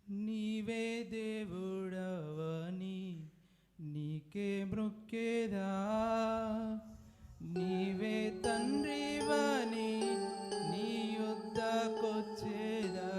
నీవే దేవుడవని నీకే మృక్కేదా, నీవే తండ్రివని నీ యుద్ధకొచ్చేదా.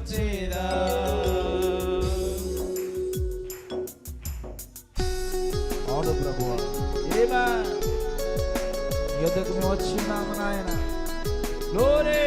వచ్చేదా. అవును ప్రభువా, ఆమేన్. నీ యొద్దకు మేము వచ్చినాము నాయన. గ్లోరీ.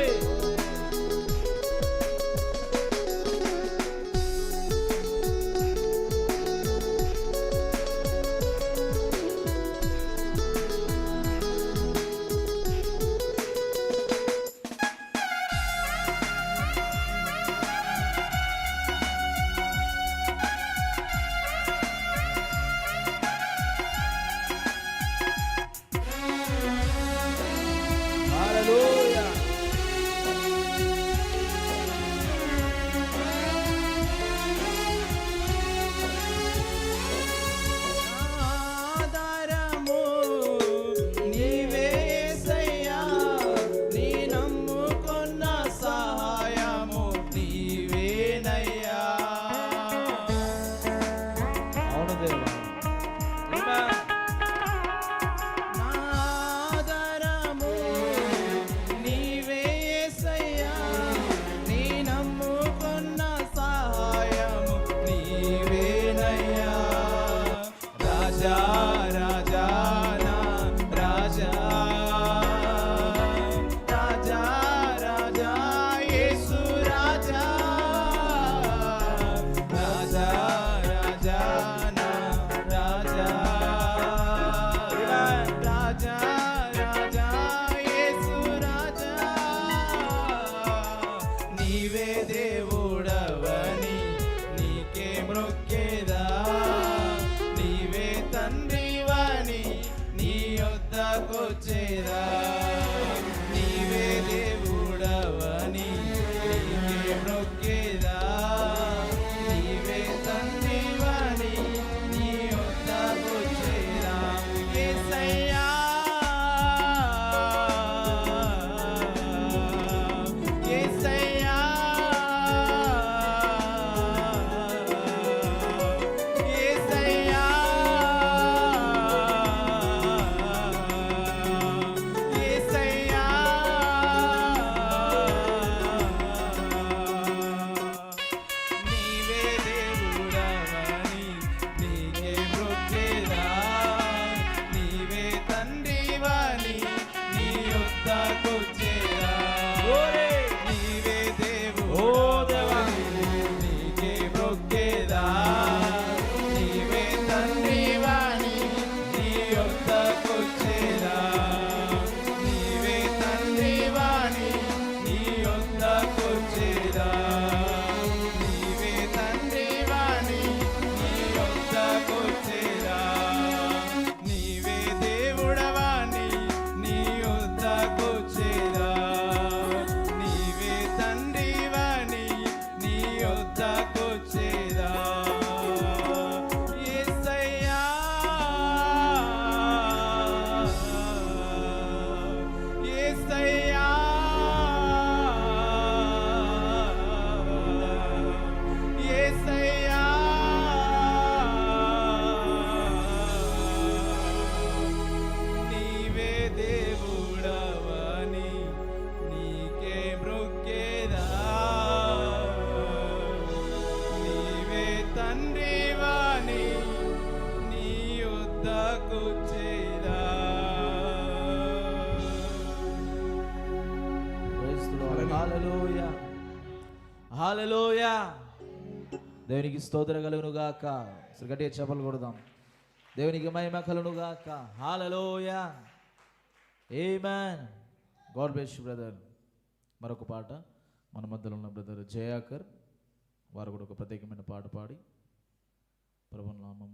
హల్లెలూయా. ఆధారము నీవే యేసయ్యా, నీ నమ్ముకున్న సహాయము నీవేనయ్యా. అవును దేవా. ఆమేన్. ఆధారము నీవే యేసయ్యా, నీ నమ్ముకున్న సహాయము నీవేనయ్యా. రాజా రాజా నా రాజా, రాజా రాజా యేసు రాజా, రాజా రాజా నా రాజా, రాజా రాజా యేసు రాజా. నీవే దేవుడవని నీకే మ్రొక్కేదా, నీవే తండ్రివని నీ యొద్దకొచ్చేదా. నీవే దేవుడవని నీకే మ్రొక్కేదా, నీవే తండ్రివని నీ యొద్దకొచ్చేదా. యేసయ్యా, యేసయ్యా, యేసయ్యా, యేసయ్యా. నీవే దేవుడవని నీకే మ్రొక్కేదా, నీవే తండ్రివని నీ యొద్దకొచ్చేదా. నీవే దేవుడవని నీకే మ్రొక్కేదా, నీవే తండ్రివని నీ యొద్దకొచ్చేదా. నీవే తండ్రివని నీ యొద్దకొచ్చేదా. నీవే తండ్రివని నీ యొద్దకొచ్చేదా. నీవే దేవుడవని నీ యొద్దకొచ్చేదా. నీవే తండ్రివని నీ యొద్దకొచ్చేదా. యేసయ్యా, యేసయ్యా, యేసయ్యా. నీవే దేవుడవని నీకే మ్రొక్కేదా, నీవే తండ్రివని నీ యొద్దకొచ్చేదా. Praise the lord. Hallelujah. Hallelujah. దేవునికి స్తోత్రం కలుగును గాక. గట్టిగా చప్పట్లు కొడదాం. దేవునికి మహిమ కలుగును గాక. Hallelujah. Amen. God bless you brother. మరొక పాట మన మధ్యలో ఉన్న బ్రదర్ జయాకర్ వారు కూడా ఒక ప్రత్యేకమైన పాట పాడి ప్రభువుని నామమున